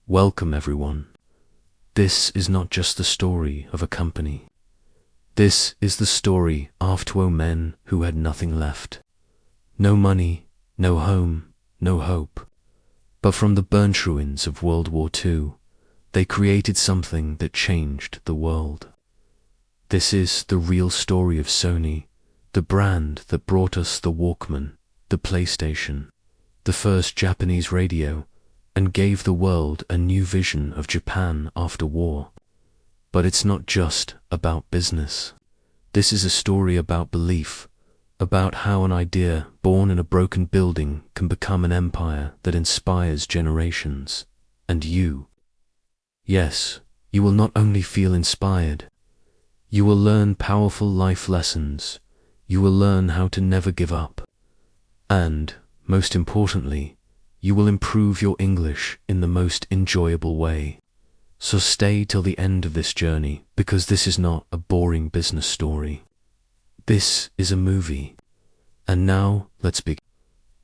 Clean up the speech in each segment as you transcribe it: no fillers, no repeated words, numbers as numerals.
Welcome everyone. This is not just the story of a company. This is the story of 2 men who had nothing left. No money, no home, no hope. But from the burnt ruins of World War II, they created something that changed the world. This is the real story of Sony, the brand that brought us the Walkman, the PlayStation, the first Japanese radio, and gave the world a new vision of Japan after war. But it's not just about business. This is a story about belief, about how an idea born in a broken building can become an empire that inspires generations. And you, yes, you will not only feel inspired, you will learn powerful life lessons, you will learn how to never give up, and, most importantly, you will improve your English in the most enjoyable way. So stay till the end of this journey, because this is not a boring business story. This is a movie. And now, let's begin.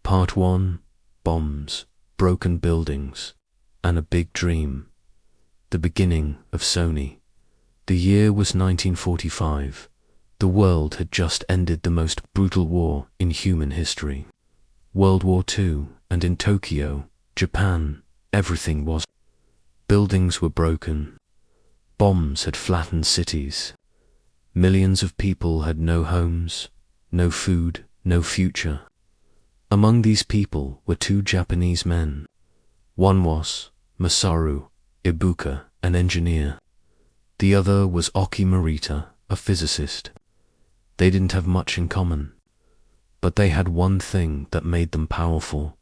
Part 1, Bombs, Broken Buildings, and a Big Dream. The beginning of Sony. The year was 1945. The world had just ended the most brutal war in human history. World War II, and in Tokyo, Japan, everything was. Buildings were broken. Bombs had flattened cities. Millions of people had no homes, no food, no future. Among these people were 2 Japanese men. One was Masaru Ibuka, an engineer. The other was Akio Morita, a physicist. They didn't have much in common, but they had one thing that made them powerful.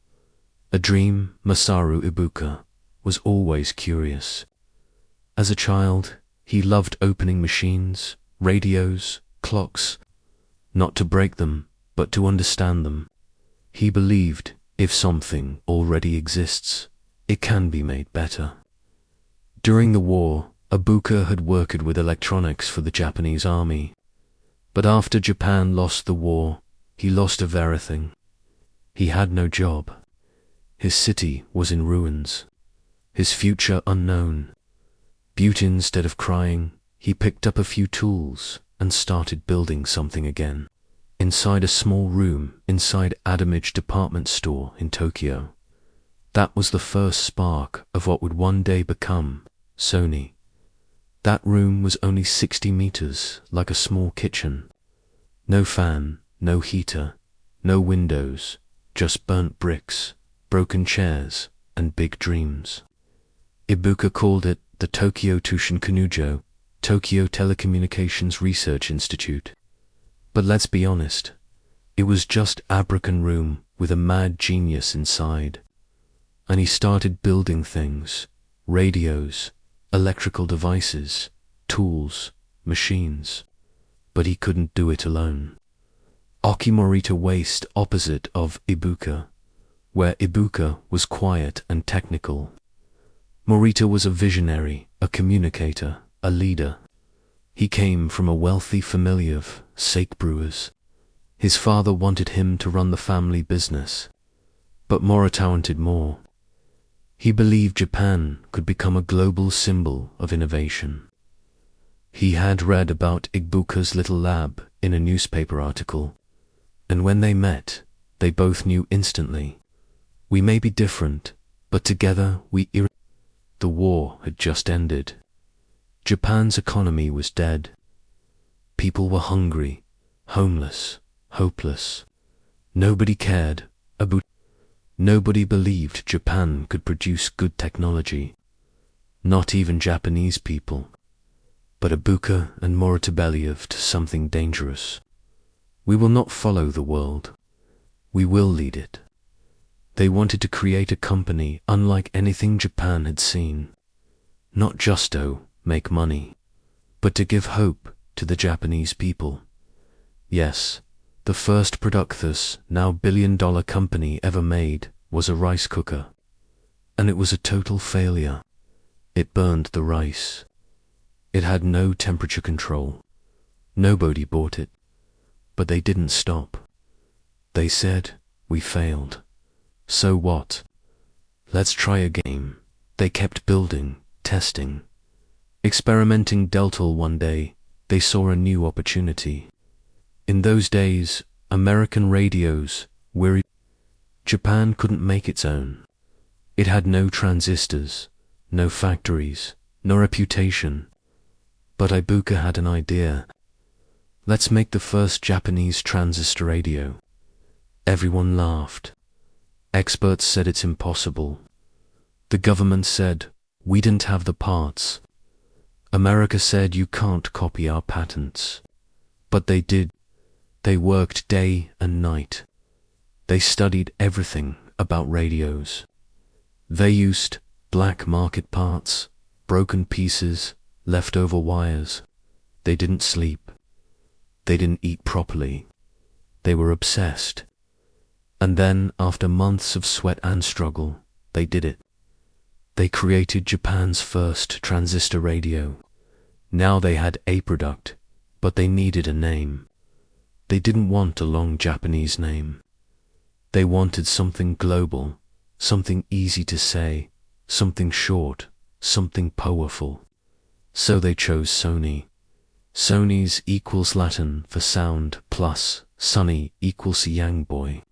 A dream. Masaru Ibuka was always curious. As a child, he loved opening machines, radios, clocks, not to break them, but to understand them. He believed if something already exists, it can be made better. During the war, Ibuka had worked with electronics for the Japanese army. But after Japan lost the war, he lost everything. He had no job. His city was in ruins. His future unknown. But instead of crying, he picked up a few tools and started building something again. Inside a small room inside Adamage department store in Tokyo. That was the first spark of what would one day become Sony. That room was only 60 meters, like a small kitchen. No fan, no heater, no windows, just burnt bricks, broken chairs, and big dreams. Ibuka called it the Tokyo Tushinkanujo, Tokyo Telecommunications Research Institute. But let's be honest, it was just a broken room with a mad genius inside. And he started building things, radios, electrical devices, tools, machines. But he couldn't do it alone. Akio Morita wased opposite of Ibuka, where Ibuka was quiet and technical. Morita was a visionary, a communicator, a leader. He came from a wealthy family of sake brewers. His father wanted him to run the family business, but Morita wanted more. He believed Japan could become a global symbol of innovation. He had read about Ibuka's little lab in a newspaper article, and when they met, they both knew instantly. We may be different, but together we The war had just ended. Japan's economy was dead. People were hungry, homeless, hopeless. Nobody cared about. Nobody believed Japan could produce good technology. Not even Japanese people. But Ibuka and Morita believed something dangerous. We will not follow the world. We will lead it. They wanted to create a company unlike anything Japan had seen. Not just to make money, but to give hope to the Japanese people. Yes, the first product this now billion-dollar company ever made was a rice cooker. And it was a total failure. It burned the rice. It had no temperature control. Nobody bought it. But they didn't stop. They said, we failed. So what? Let's try again. They kept building, testing, experimenting till one day they saw a new opportunity. In those days, American radios were Japan couldn't make its own. It had no transistors, no factories, no reputation. But Ibuka had an idea. Let's make the first Japanese transistor radio. Everyone laughed. Experts said it's impossible. The government said, we didn't have the parts. America said you can't copy our patents. But they did. They worked day and night. They studied everything about radios. They used black market parts, broken pieces, leftover wires. They didn't sleep. They didn't eat properly. They were obsessed. And then, after months of sweat and struggle, they did it. They created Japan's first transistor radio. Now they had a product, but they needed a name. They didn't want a long Japanese name. They wanted something global, something easy to say, something short, something powerful. So they chose Sony. Sony's equals Latin for sound plus Sonny equals young boy.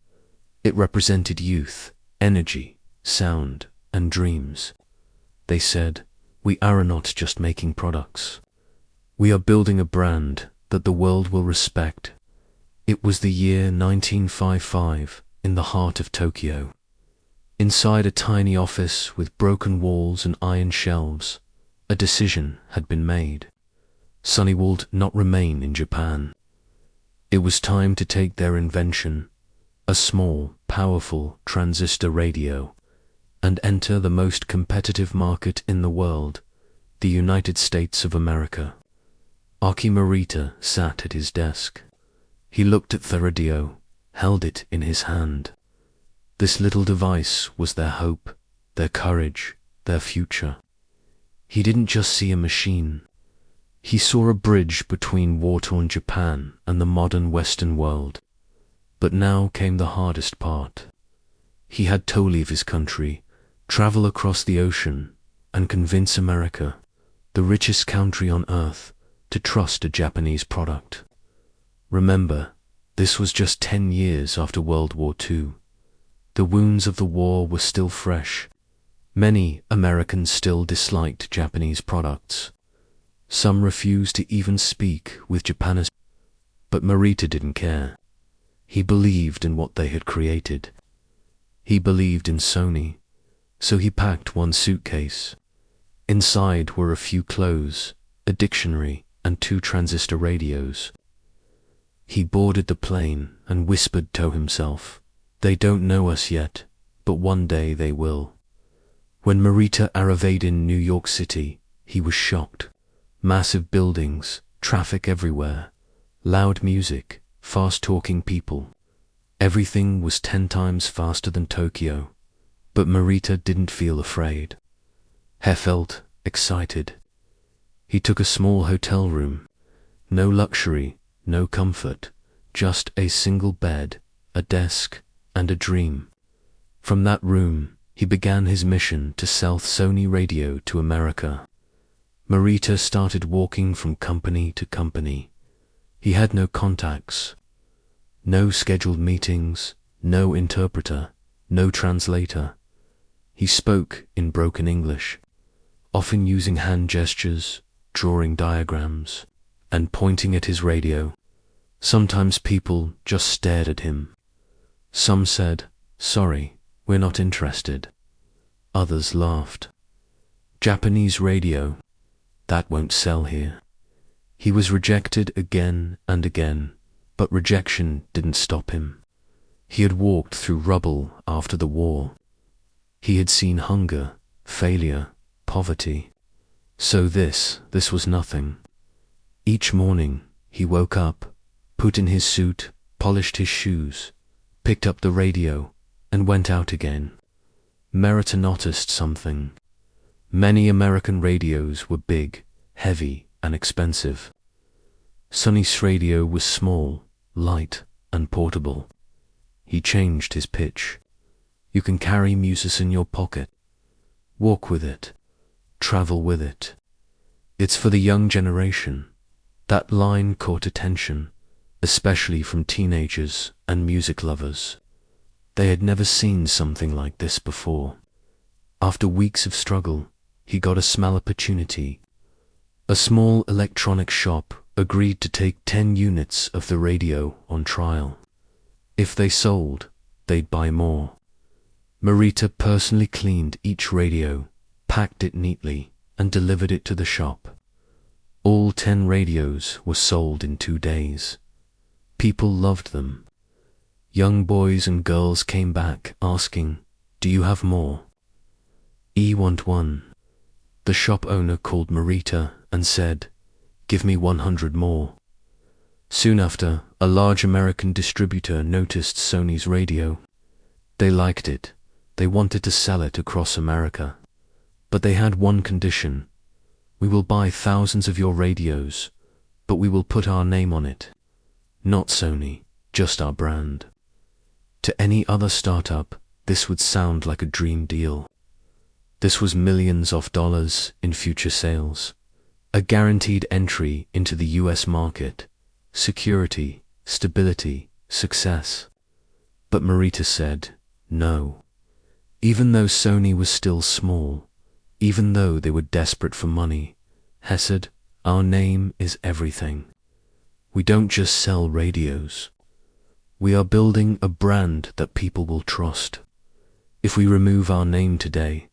It represented youth, energy, sound, and dreams. They said, we are not just making products. We are building a brand that the world will respect. It was the year 1955 in the heart of Tokyo. Inside a tiny office with broken walls and iron shelves, a decision had been made. Sony would not remain in Japan. It was time to take their invention, a small, powerful transistor radio, and enter the most competitive market in the world, the United States of America. Akio Morita sat at his desk. He looked at the radio, held it in his hand. This little device was their hope, their courage, their future. He didn't just see a machine. He saw a bridge between war-torn Japan and the modern Western world. But now came the hardest part. He had to leave his country, travel across the ocean, and convince America, the richest country on earth, to trust a Japanese product. Remember, this was just 10 years after World War II. The wounds of the war were still fresh. Many Americans still disliked Japanese products. Some refused to even speak with Japanese. But Morita didn't care. He believed in what they had created. He believed in Sony. So he packed one suitcase. Inside were a few clothes, a dictionary, and 2 transistor radios. He boarded the plane and whispered to himself, they don't know us yet, but one day they will. When Morita arrived in New York City, he was shocked. Massive buildings, traffic everywhere, loud music, fast-talking people. Everything was 10 times faster than Tokyo. But Morita didn't feel afraid. He felt excited. He took a small hotel room. No luxury, no comfort, just a single bed, a desk, and a dream. From that room, he began his mission to sell Sony radio to America. Morita started walking from company to company. He had no contacts, no scheduled meetings, no interpreter, no translator. He spoke in broken English, often using hand gestures, drawing diagrams, and pointing at his radio. Sometimes people just stared at him. Some said, sorry, we're not interested. Others laughed. Japanese radio, that won't sell here. He was rejected again and again, but rejection didn't stop him. He had walked through rubble after the war. He had seen hunger, failure, poverty. So this was nothing. Each morning, he woke up, put in his suit, polished his shoes, picked up the radio, and went out again. Morita noticed something. Many American radios were big, heavy, and expensive. Sony's radio was small, light, and portable. He changed his pitch. You can carry music in your pocket. Walk with it. Travel with it. It's for the young generation. That line caught attention, especially from teenagers and music lovers. They had never seen something like this before. After weeks of struggle, he got a small opportunity. A small electronic shop agreed to take 10 units of the radio on trial. If they sold, they'd buy more. Morita personally cleaned each radio, packed it neatly, and delivered it to the shop. All 10 radios were sold in 2 days. People loved them. Young boys and girls came back asking, "Do you have more?" "I want one." The shop owner called Morita and said, "Give me 100 more." Soon after, a large American distributor noticed Sony's radio. They liked it. They wanted to sell it across America. But they had one condition: "We will buy thousands of your radios, but we will put our name on it. Not Sony, just our brand." To any other startup, this would sound like a dream deal. This was millions of dollars in future sales, a guaranteed entry into the US market, security, stability, success. But Morita said no. Even though Sony was still small, even though they were desperate for money, he said, "Our name is everything. We don't just sell radios. We are building a brand that people will trust. If we remove our name today,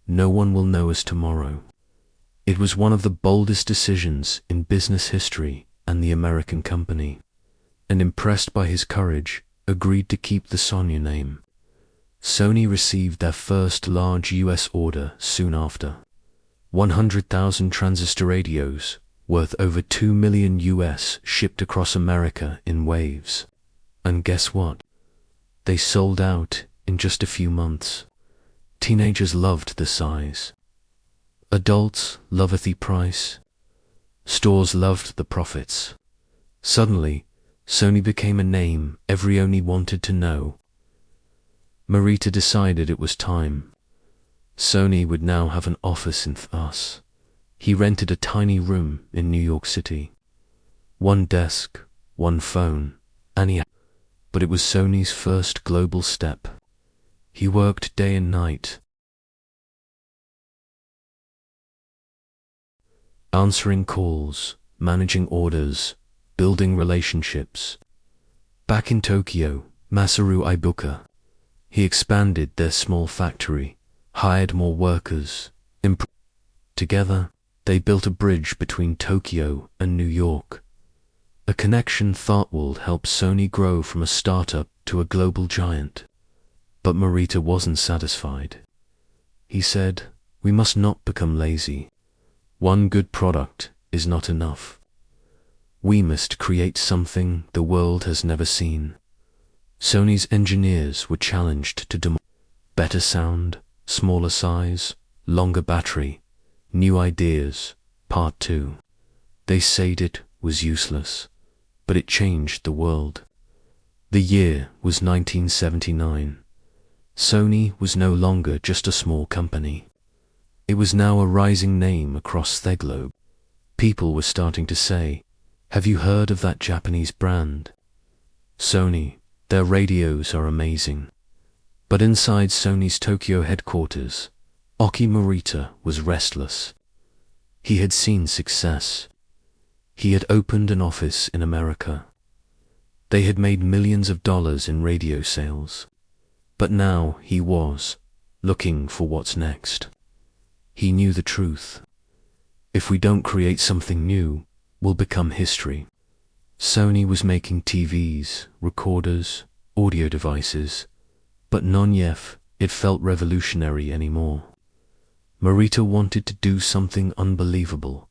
no one will know us tomorrow." It was one of the boldest decisions in business history, and the American company, and impressed by his courage, agreed to keep the Sony name. Sony received their first large US order soon after. 100,000 transistor radios, worth over $2 million US, shipped across America in waves. And guess what? They sold out in just a few months. Teenagers loved the size. Adults loved the price. Stores loved the profits. Suddenly, Sony became a name everyone wanted to know. Morita decided it was time. Sony would now have an office in us. He rented a tiny room in New York City. One desk, one phone, and but it was Sony's first global step. He worked day and night, answering calls, managing orders, building relationships. Back in Tokyo, Masaru Ibuka, he expanded their small factory, hired more workers. Together, they built a bridge between Tokyo and New York. A connection thought would help Sony grow from a startup to a global giant. But Morita wasn't satisfied. He said, "We must not become lazy. One good product is not enough. We must create something the world has never seen." Sony's engineers were challenged to demand better sound, smaller size, longer battery, new ideas. Part 2. They said it was useless, but it changed the world. The year was 1979. Sony was no longer just a small company. It was now a rising name across the globe. People were starting to say, "Have you heard of that Japanese brand? Sony, their radios are amazing." But inside Sony's Tokyo headquarters, Akio Morita was restless. He had seen success. He had opened an office in America. They had made millions of dollars in radio sales. But now he was looking for what's next. He knew the truth. If we don't create something new, we'll become history. Sony was making TVs, recorders, audio devices, but none yet it felt revolutionary anymore. Morita wanted to do something unbelievable,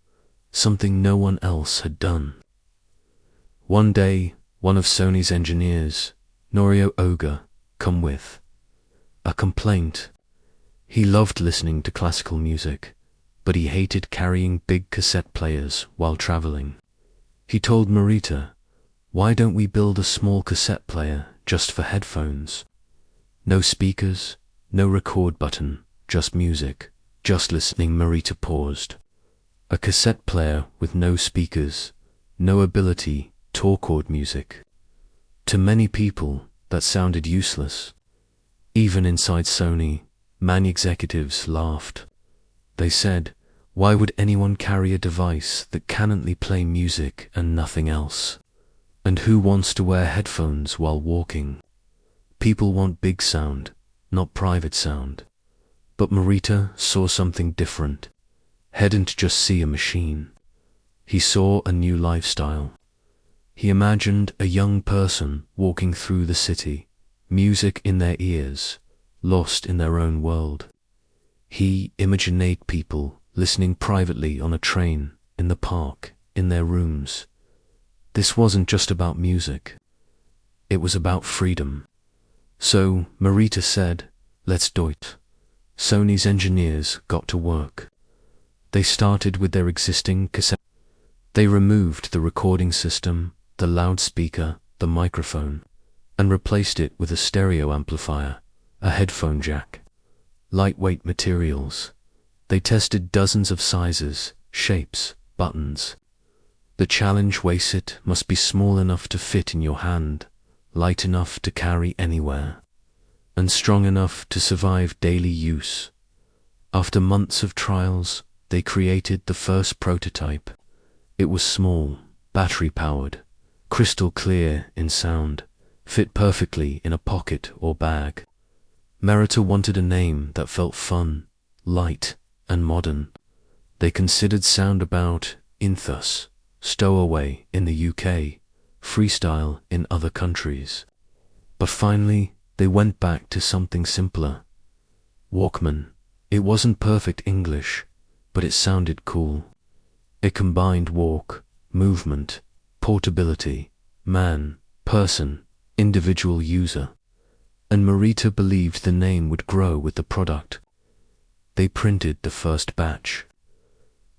something no one else had done. One day, one of Sony's engineers, Norio Oga, came with a complaint. He loved listening to classical music, but he hated carrying big cassette players while traveling. He told Morita, "Why don't we build a small cassette player just for headphones? No speakers, no record button, just music, just listening. Morita paused. A cassette player with no speakers, no ability to record music. To many people, that sounded useless. Even inside Sony, many executives laughed. They said, why would anyone carry a device that can only play music and nothing else? And who wants to wear headphones while walking? People want big sound, not private sound. But Morita saw something different. He didn't just see a machine. He saw a new lifestyle. He imagined a young person walking through the city, music in their ears, lost in their own world. He imagined people listening privately on a train, in the park, in their rooms. This wasn't just about music. It was about freedom. So Morita said, let's do it. Sony's engineers got to work. They started with their existing cassette. They removed the recording system, the loudspeaker, the microphone, and replaced it with a stereo amplifier, a headphone jack. Lightweight materials. They tested dozens of sizes, shapes, buttons. The challenge was it must be small enough to fit in your hand, light enough to carry anywhere, and strong enough to survive daily use. After months of trials, they created the first prototype. It was small, battery-powered, crystal clear in sound, fit perfectly in a pocket or bag. Morita wanted a name that felt fun, light, and modern. They considered sound about ethos, stowaway in the UK, freestyle in other countries. But finally, they went back to something simpler. Walkman. It wasn't perfect English, but it sounded cool. It combined walk, movement, portability, man, person, individual user. And Morita believed the name would grow with the product. They printed the first batch.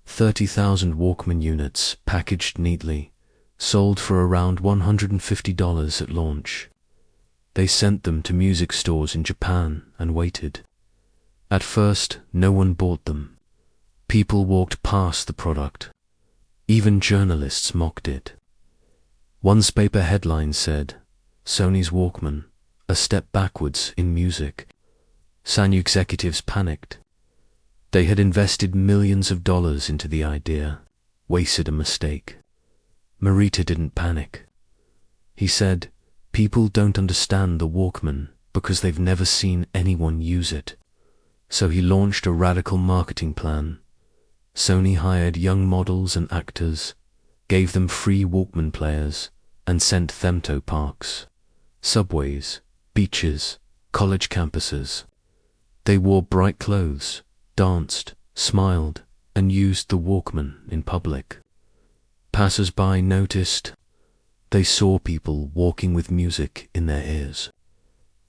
30,000 Walkman units packaged neatly, sold for around $150 at launch. They sent them to music stores in Japan and waited. At first, no one bought them. People walked past the product. Even journalists mocked it. One paper headline said, Sony's Walkman, a step backwards in music. Sony executives panicked. They had invested millions of dollars into the idea, wasted a mistake. Morita didn't panic. He said, people don't understand the Walkman because they've never seen anyone use it. So he launched a radical marketing plan. Sony hired young models and actors, gave them free Walkman players, and sent them to parks, subways, beaches, college campuses. They wore bright clothes, danced, smiled, and used the Walkman in public. Passers-by noticed. They saw people walking with music in their ears.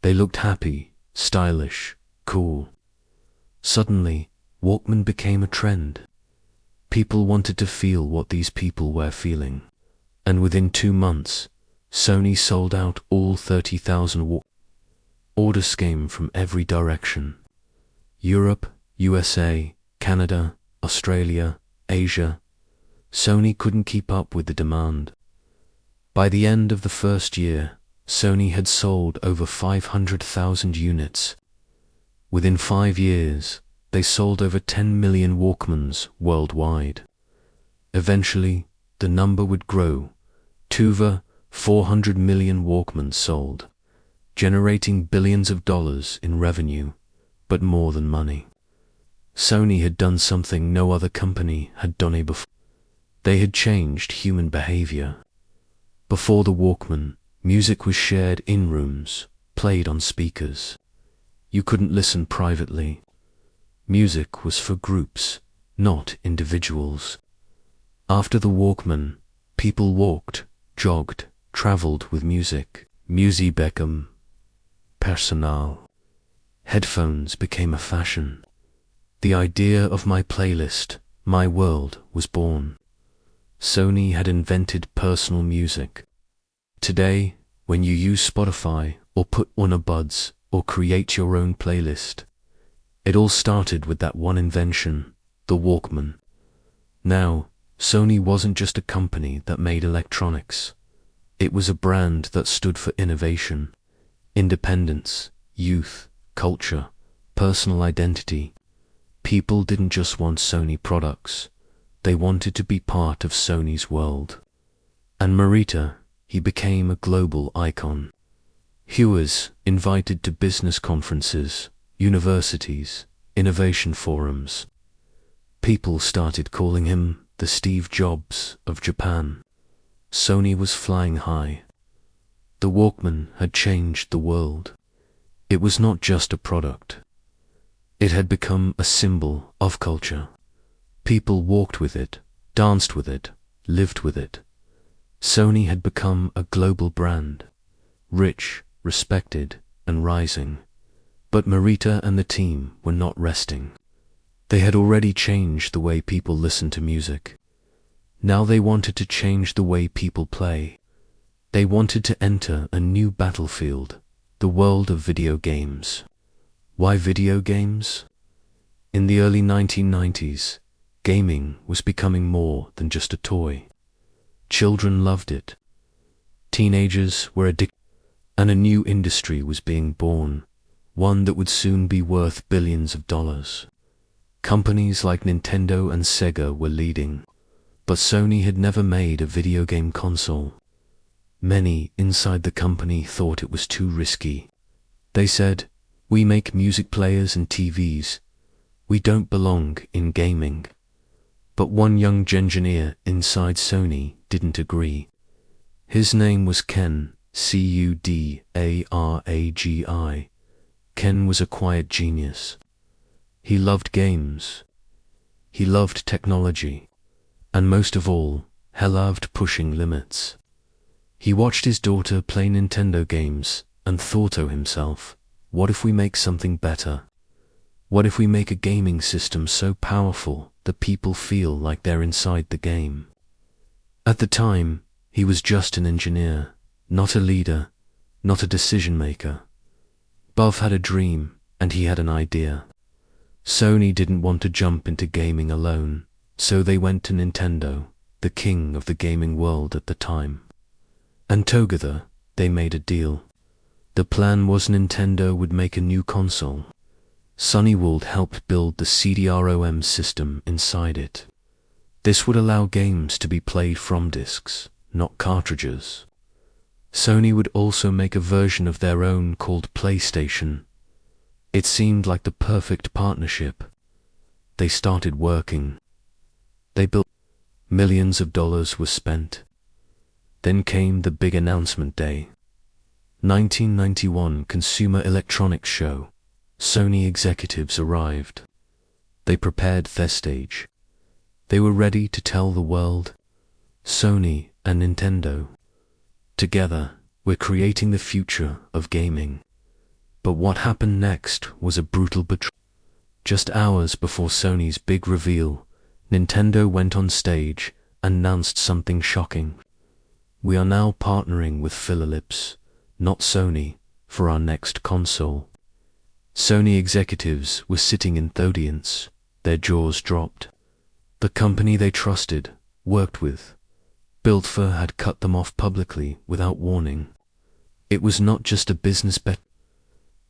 They looked happy, stylish, cool. Suddenly, Walkman became a trend. People wanted to feel what these people were feeling. And within 2 months, Sony sold out all 30,000 Walkman. Orders came from every direction. Europe, USA, Canada, Australia, Asia. Sony couldn't keep up with the demand. By the end of the first year, Sony had sold over 500,000 units. Within 5 years, they sold over 10 million Walkmans worldwide. Eventually, the number would grow to over 400 million Walkmans sold, generating billions of dollars in revenue, but more than money. Sony had done something no other company had done before. They had changed human behavior. Before the Walkman, music was shared in rooms, played on speakers. You couldn't listen privately. Music was for groups, not individuals. After the Walkman, people walked, jogged, traveled with music. Music became personal. Headphones became a fashion. The idea of my playlist, my world, was born. Sony had invented personal music. Today, when you use Spotify or put on a buds or create your own playlist, It all started with that one invention, the Walkman. Now, Sony wasn't just a company that made electronics. It was a brand that stood for innovation, independence, youth, culture, personal identity. People didn't just want Sony products. They wanted to be part of Sony's world. And Morita, he became a global icon. He was invited to business conferences, universities, innovation forums. People started calling him the Steve Jobs of Japan. Sony was flying high. The Walkman had changed the world. It was not just a product. It had become a symbol of culture. People walked with it, danced with it, lived with it. Sony had become a global brand, rich, respected, and rising. But Morita and the team were not resting. They had already changed the way people listened to music. Now they wanted to change the way people play. They wanted to enter a new battlefield, the world of video games. Why video games? In the early 1990s, gaming was becoming more than just a toy. Children loved it. Teenagers were addicted, and a new industry was being born, one that would soon be worth billions of dollars. Companies like Nintendo and Sega were leading, but Sony had never made a video game console. Many inside the company thought it was too risky. They said, "We make music players and TVs. We don't belong in gaming." But one young engineer inside Sony didn't agree. His name was Ken, Cudaragi. Ken was a quiet genius. He loved games. He loved technology. And most of all, he loved pushing limits. He watched his daughter play Nintendo games and thought to himself, what if we make something better? What if we make a gaming system so powerful that people feel like they're inside the game? At the time, he was just an engineer, not a leader, not a decision maker. Buff had a dream, and he had an idea. Sony didn't want to jump into gaming alone, so they went to Nintendo, the king of the gaming world at the time. And together, they made a deal. The plan was Nintendo would make a new console. Sony would help build the CD-ROM system inside it. This would allow games to be played from discs, not cartridges. Sony would also make a version of their own called PlayStation. It seemed like the perfect partnership. They started working. They built. Millions of dollars were spent. Then came the big announcement day. 1991 Consumer Electronics Show. Sony executives arrived. They prepared their stage. They were ready to tell the world, Sony and Nintendo, together, we're creating the future of gaming. But what happened next was a brutal betrayal. Just hours before Sony's big reveal, Nintendo went on stage and announced something shocking. We are now partnering with Philips, not Sony, for our next console. Sony executives were sitting in the audience, their jaws dropped. The company they trusted, worked with, built for had cut them off publicly without warning. It was not just a business bet.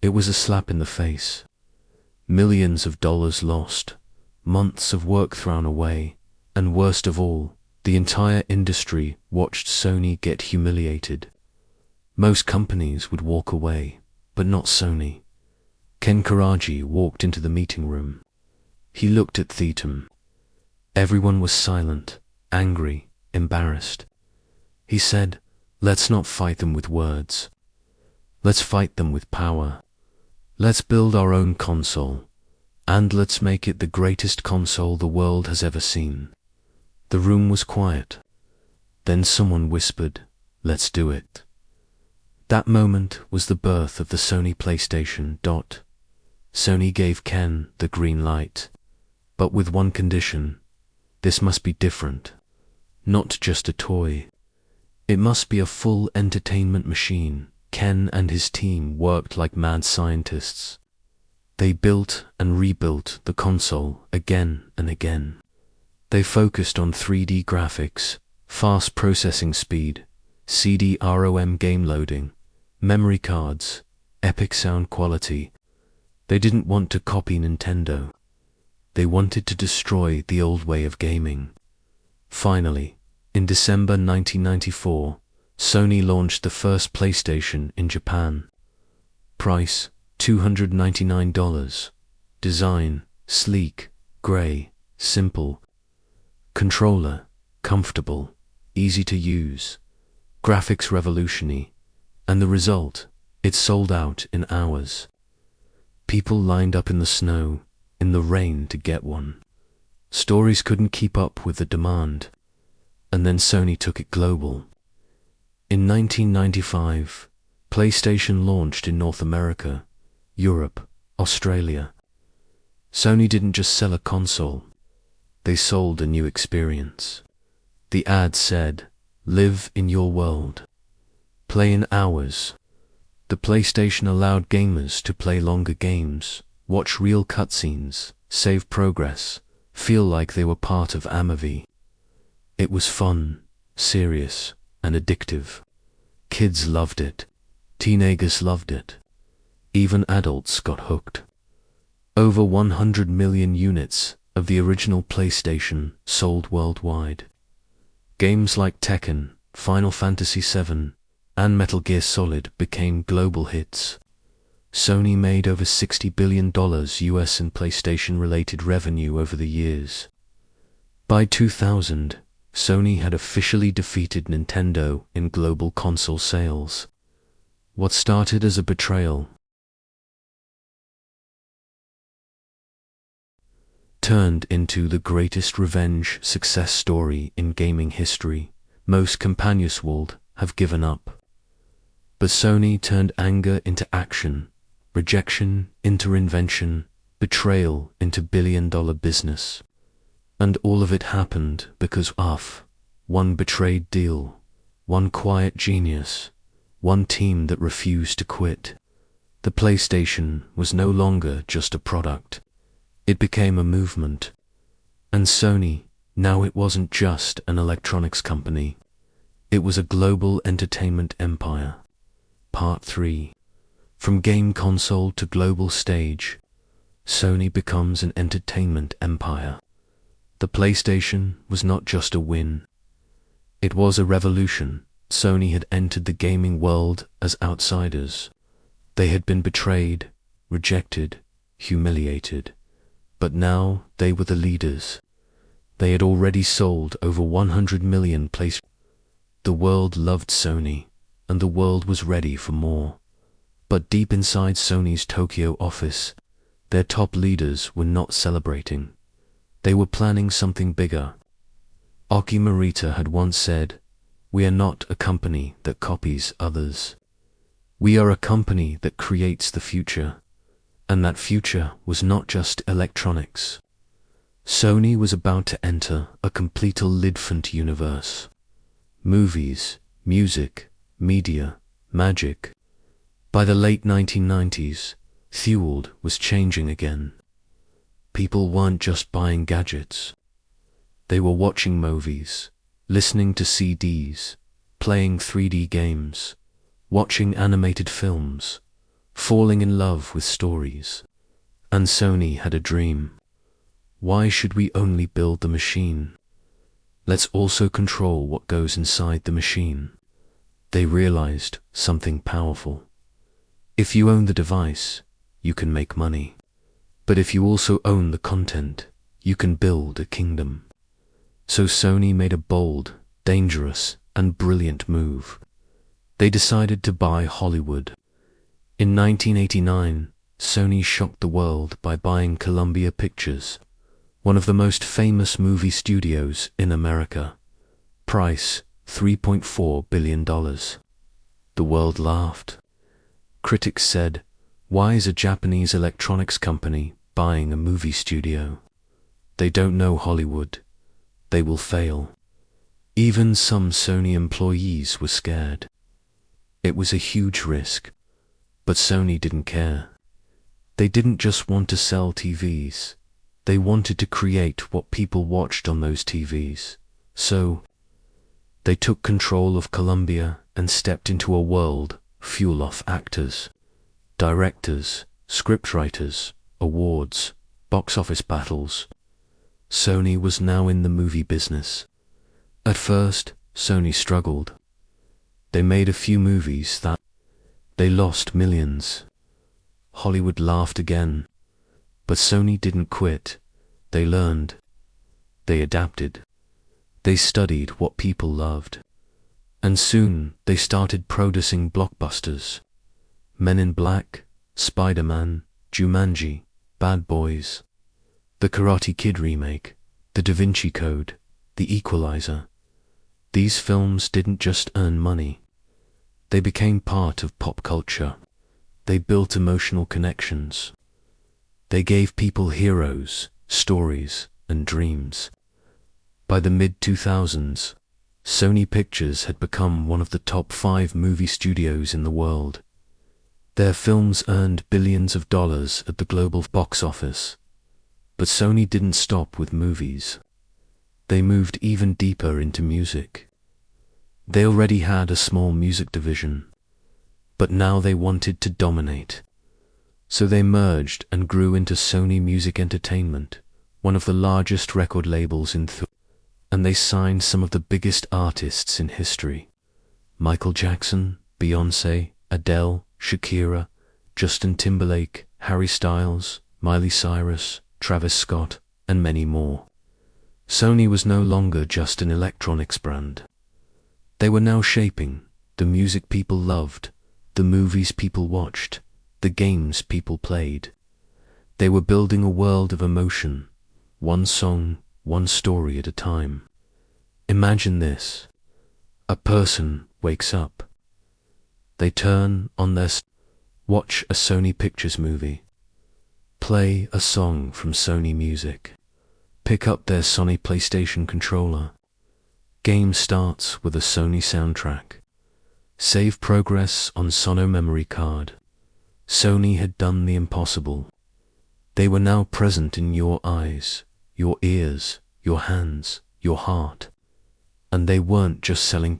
It was a slap in the face. Millions of dollars lost, months of work thrown away, and worst of all, the entire industry watched Sony get humiliated. Most companies would walk away, but not Sony. Ken Karagi walked into the meeting room. He looked at Thetum. Everyone was silent, angry, embarrassed. He said, let's not fight them with words. Let's fight them with power. Let's build our own console, and let's make it the greatest console the world has ever seen. The room was quiet. Then someone whispered, let's do it. That moment was the birth of the Sony PlayStation. Sony gave Ken the green light, but with one condition. This must be different. Not just a toy. It must be a full entertainment machine. Ken and his team worked like mad scientists. They built and rebuilt the console again and again. They focused on 3D graphics, fast processing speed, CD-ROM game loading, memory cards, epic sound quality. They didn't want to copy Nintendo. They wanted to destroy the old way of gaming. Finally, in December 1994, Sony launched the first PlayStation in Japan. Price, $299. Design, sleek, gray, simple. Controller, comfortable, easy to use. Graphics revolutionary. And the result, it sold out in hours. People lined up in the snow, in the rain to get one. Stories couldn't keep up with the demand. And then Sony took it global. In 1995, PlayStation launched in North America, Europe, Australia. Sony didn't just sell a console. They sold a new experience. The ad said, "Live in your world. Play in hours." The PlayStation allowed gamers to play longer games, watch real cutscenes, save progress, feel like they were part of a movie. It was fun, serious, and addictive. Kids loved it. Teenagers loved it. Even adults got hooked. Over 100 million units of the original PlayStation sold worldwide. Games like Tekken, Final Fantasy VII, and Metal Gear Solid became global hits. Sony made over $60 billion US in PlayStation-related revenue over the years. By 2000, Sony had officially defeated Nintendo in global console sales. What started as a betrayal turned into the greatest revenge success story in gaming history. Most companions would have given up. But Sony turned anger into action, rejection into invention, betrayal into billion-dollar business. And all of it happened because of one betrayed deal, one quiet genius, one team that refused to quit. The PlayStation was no longer just a product. It became a movement. And Sony, now it wasn't just an electronics company. It was a global entertainment empire. Part 3. From game console to global stage, Sony becomes an entertainment empire. The PlayStation was not just a win. It was a revolution. Sony had entered the gaming world as outsiders. They had been betrayed, rejected, humiliated. But now they were the leaders. They had already sold over 100 million PlayStation. The world loved Sony, and the world was ready for more. But deep inside Sony's Tokyo office, their top leaders were not celebrating. They were planning something bigger. Akio Morita had once said, "We are not a company that copies others. We are a company that creates the future." And that future was not just electronics. Sony was about to enter a complete different universe. Movies, music, media, magic. By the late 1990s, the world was changing again. People weren't just buying gadgets. They were watching movies, listening to CDs, playing 3D games, watching animated films, falling in love with stories. And Sony had a dream. Why should we only build the machine? Let's also control what goes inside the machine. They realized something powerful. If you own the device, you can make money. But if you also own the content, you can build a kingdom. So Sony made a bold, dangerous, and brilliant move. They decided to buy Hollywood. In 1989, Sony shocked the world by buying Columbia Pictures, one of the most famous movie studios in America. Price, $3.4 billion. The world laughed. Critics said, "Why is a Japanese electronics company buying a movie studio? They don't know Hollywood. They will fail." Even some Sony employees were scared. It was a huge risk, but Sony didn't care. They didn't just want to sell TVs. They wanted to create what people watched on those TVs. So, they took control of Columbia and stepped into a world full of actors, directors, scriptwriters, awards, box office battles. Sony was now in the movie business. At first, Sony struggled. They made a few movies that they lost millions. Hollywood laughed again. But Sony didn't quit. They learned. They adapted. They studied what people loved. And soon they started producing blockbusters. Men in Black, Spider-Man, Jumanji, Bad Boys, the Karate Kid remake, The Da Vinci Code, The Equalizer. These films didn't just earn money. They became part of pop culture. They built emotional connections. They gave people heroes, stories, and dreams. By the mid-2000s, Sony Pictures had become one of the top 5 movie studios in the world. Their films earned billions of dollars at the global box office. But Sony didn't stop with movies. They moved even deeper into music. They already had a small music division, but now they wanted to dominate. So they merged and grew into Sony Music Entertainment, one of the largest record labels in and they signed some of the biggest artists in history. Michael Jackson, Beyonce, Adele, Shakira, Justin Timberlake, Harry Styles, Miley Cyrus, Travis Scott, and many more. Sony was no longer just an electronics brand. They were now shaping the music people loved, the movies people watched, the games people played. They were building a world of emotion, one song, one story at a time. Imagine this. A person wakes up. They turn on their watch a Sony Pictures movie, play a song from Sony Music, pick up their Sony PlayStation controller. Game starts with a Sony soundtrack. Save progress on Sono memory card. Sony had done the impossible. They were now present in your eyes, your ears, your hands, your heart. And they weren't just selling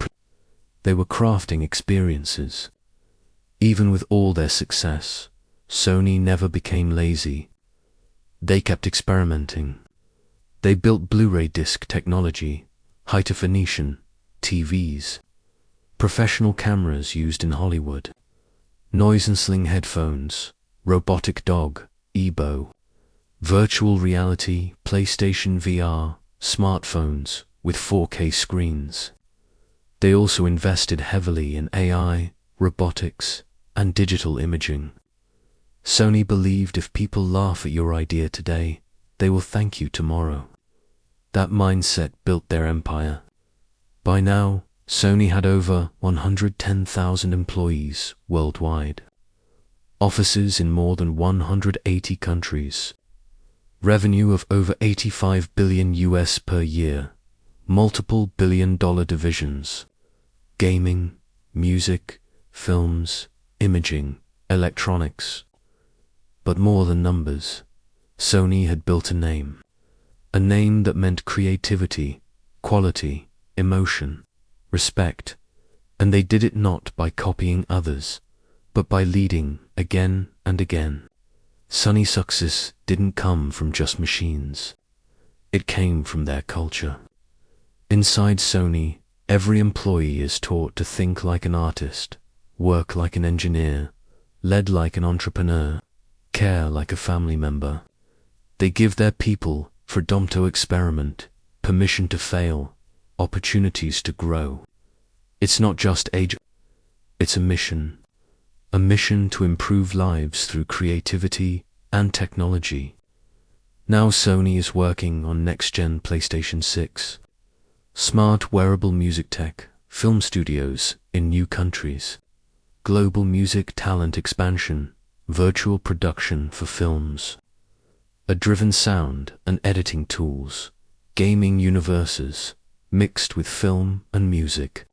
they were crafting experiences. Even with all their success, Sony never became lazy. They kept experimenting. They built Blu-ray disc technology, high-definition TVs, professional cameras used in Hollywood, noise-cancelling headphones, robotic dog, Ebo, virtual reality, PlayStation VR, smartphones with 4K screens. They also invested heavily in AI, robotics, and digital imaging. Sony believed if people laugh at your idea today, they will thank you tomorrow. That mindset built their empire. By now, Sony had over 110,000 employees worldwide. Offices in more than 180 countries. Revenue of over $85 billion US per year. Multiple billion-dollar divisions. Gaming, music, films, imaging, electronics. But more than numbers, Sony had built a name. A name that meant creativity, quality, emotion, respect. And they did it not by copying others, but by leading again and again. Sony's success didn't come from just machines. It came from their culture. Inside Sony, every employee is taught to think like an artist, work like an engineer, lead like an entrepreneur, care like a family member. They give their people freedom to experiment, permission to fail, opportunities to grow. It's not just age, it's a mission to improve lives through creativity and technology. Now Sony is working on next-gen PlayStation 6, smart wearable music tech, film studios in new countries, global music talent expansion, virtual production for films, a driven sound and editing tools, gaming universes, mixed with film and music.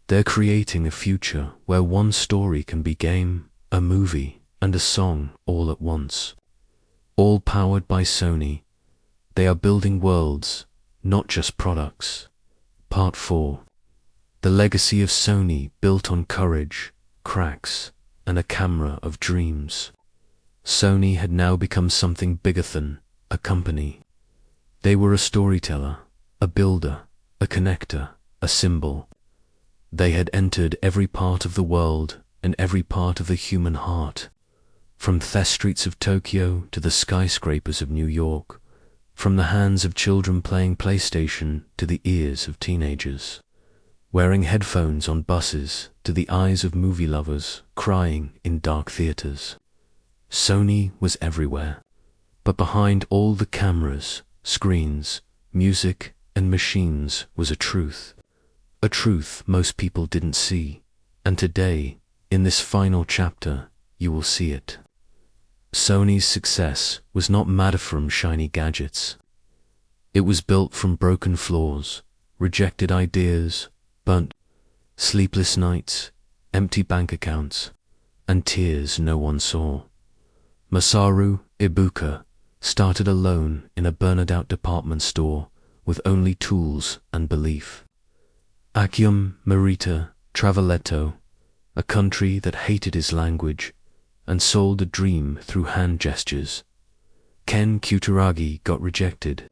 They're creating a future where one story can be game, a movie, and a song all at once. All powered by Sony. They are building worlds, not just products. Part 4. The legacy of Sony built on courage, cracks, and a camera of dreams. Sony had now become something bigger than a company. They were a storyteller, a builder, a connector, a symbol. They had entered every part of the world and every part of the human heart, from the streets of Tokyo to the skyscrapers of New York, from the hands of children playing PlayStation to the ears of teenagers, wearing headphones on buses to the eyes of movie lovers crying in dark theaters. Sony was everywhere, but behind all the cameras, screens, music, and machines was a truth most people didn't see, and today, in this final chapter, you will see it. Sony's success was not made from shiny gadgets. It was built from broken floors, rejected ideas, burnt, sleepless nights, empty bank accounts, and tears no one saw. Masaru Ibuka started alone in a burned-out department store with only tools and belief. Akio Morita traveletto, a country that hated his language and sold a dream through hand gestures. Ken Kutaragi got rejected,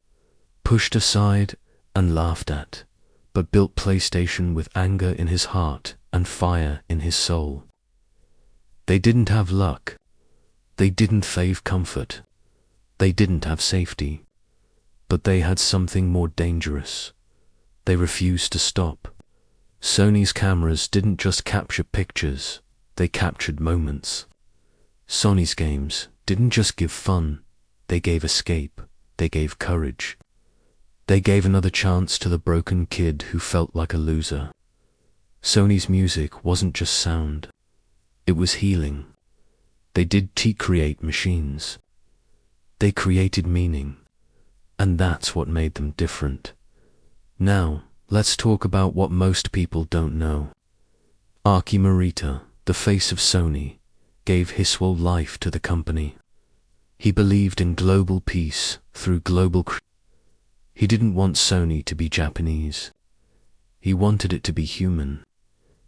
pushed aside and laughed at, but built PlayStation with anger in his heart and fire in his soul. They didn't have luck. They didn't have comfort. They didn't have safety. But they had something more dangerous. They refused to stop. Sony's cameras didn't just capture pictures, they captured moments. Sony's games didn't just give fun, they gave escape, they gave courage. They gave another chance to the broken kid who felt like a loser. Sony's music wasn't just sound, it was healing. They did create machines. They created meaning, and that's what made them different. Now, let's talk about what most people don't know. Akio Morita, the face of Sony, gave his whole life to the company. He believed in global peace through global He didn't want Sony to be Japanese. He wanted it to be human.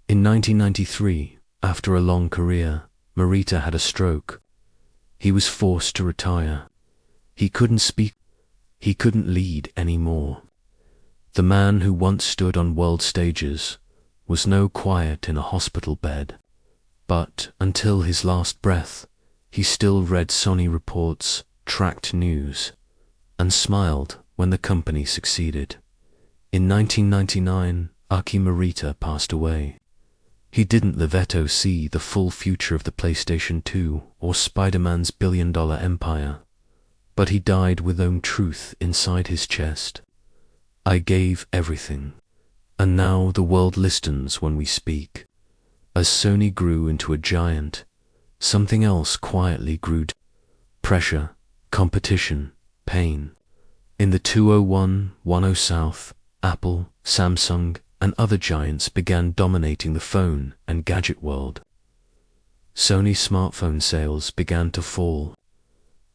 In 1993, after a long career, Morita had a stroke. He was forced to retire. He couldn't speak. He couldn't lead anymore. The man who once stood on world stages was now quiet in a hospital bed. But until his last breath, he still read Sony reports, tracked news, and smiled when the company succeeded. In 1999, Akio Morita passed away. He didn't live to see the full future of the PlayStation 2 or Spider-Man's billion-dollar empire, but he died with own truth inside his chest. I gave everything, and now the world listens when we speak. As Sony grew into a giant, something else quietly grew. Pressure, competition, pain. In the 2010 South, Apple, Samsung, and other giants began dominating the phone and gadget world. Sony smartphone sales began to fall.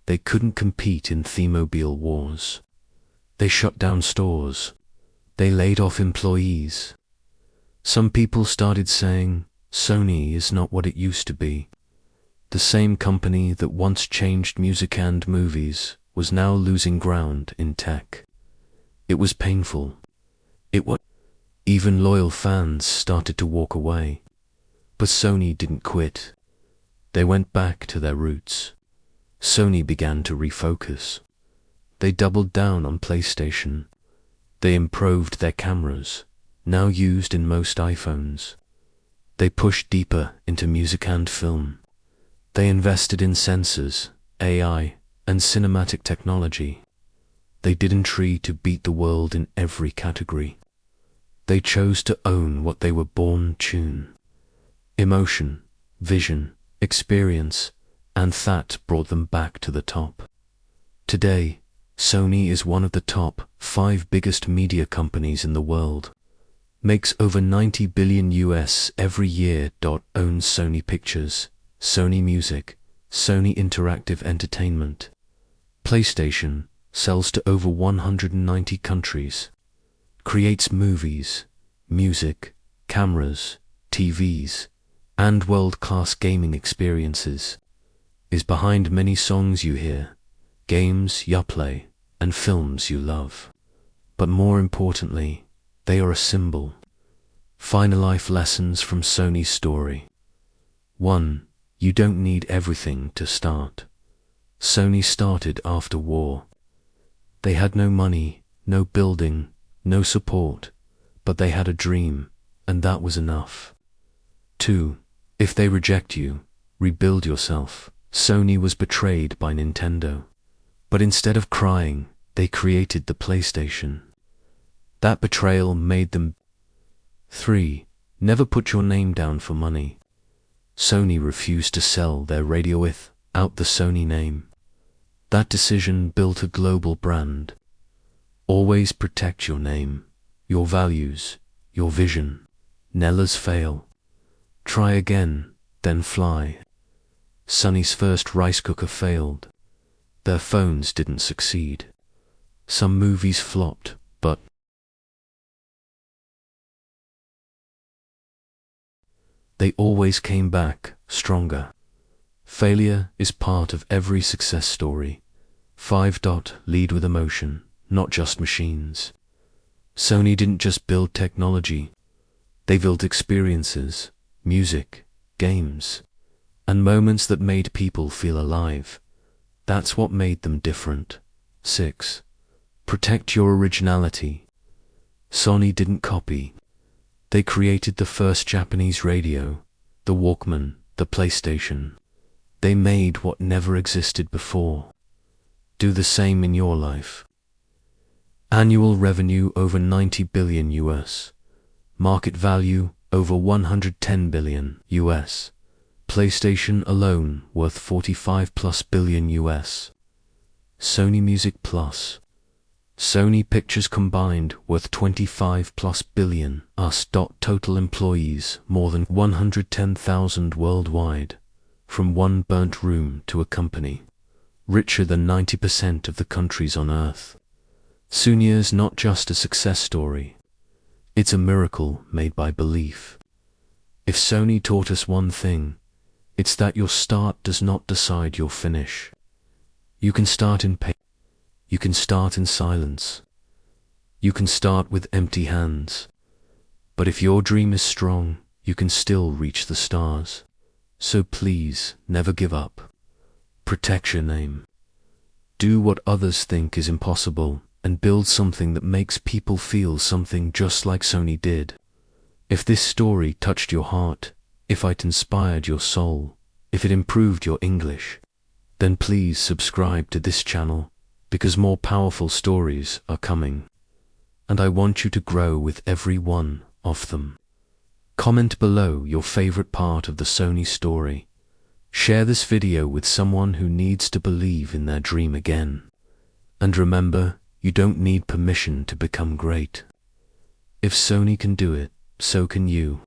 They couldn't compete in T-Mobile wars. They shut down stores. They laid off employees. Some people started saying, Sony is not what it used to be. The same company that once changed music and movies was now losing ground in tech. It was painful. Even loyal fans started to walk away. But Sony didn't quit. They went back to their roots. Sony began to refocus. They doubled down on PlayStation. They improved their cameras, now used in most iPhones. They pushed deeper into music and film. They invested in sensors, AI, and cinematic technology. They didn't try to beat the world in every category. They chose to own what they were born to. Emotion, vision, experience, and that brought them back to the top. Today, Sony is one of the top 5 biggest media companies in the world. Makes over $90 billion US every year. Owns Sony Pictures, Sony Music, Sony Interactive Entertainment. PlayStation sells to over 190 countries. Creates movies, music, cameras, TVs, and world-class gaming experiences. Is behind many songs you hear, games you play, and films you love. But more importantly, they are a symbol. Final life lessons from Sony's story. 1. You don't need everything to start. Sony started after war. They had no money, no building, no support, but they had a dream, and that was enough. 2. If they reject you, rebuild yourself. Sony was betrayed by Nintendo. But instead of crying, they created the PlayStation. That betrayal made them. 3. Never put your name down for money. Sony refused to sell their radio without the Sony name. That decision built a global brand. Always protect your name, your values, your vision. Never fail. Try again, then fly. Sony's first rice cooker failed. Their phones didn't succeed. Some movies flopped, but they always came back stronger. Failure is part of every success story. 5. Lead with emotion, not just machines. Sony didn't just build technology. They built experiences, music, games, and moments that made people feel alive. That's what made them different. 6. Protect your originality. Sony didn't copy. They created the first Japanese radio, the Walkman, the PlayStation. They made what never existed before. Do the same in your life. Annual revenue over 90 billion US. Market value over 110 billion US. PlayStation alone worth 45 plus billion US. Sony Music Plus. Sony Pictures combined worth 25 plus billion US. Total employees more than 110,000 worldwide. From one burnt room to a company. Richer than 90% of the countries on Earth. Sony is not just a success story. It's a miracle made by belief. If Sony taught us one thing, it's that your start does not decide your finish. You can start in pain. You can start in silence. You can start with empty hands. But if your dream is strong, you can still reach the stars. So please, never give up. Protect your name. Do what others think is impossible, and build something that makes people feel something just like Sony did. If this story touched your heart, if it inspired your soul, if it improved your English, then please subscribe to this channel, because more powerful stories are coming. And I want you to grow with every one of them. Comment below your favorite part of the Sony story. Share this video with someone who needs to believe in their dream again. And remember, you don't need permission to become great. If Sony can do it, so can you.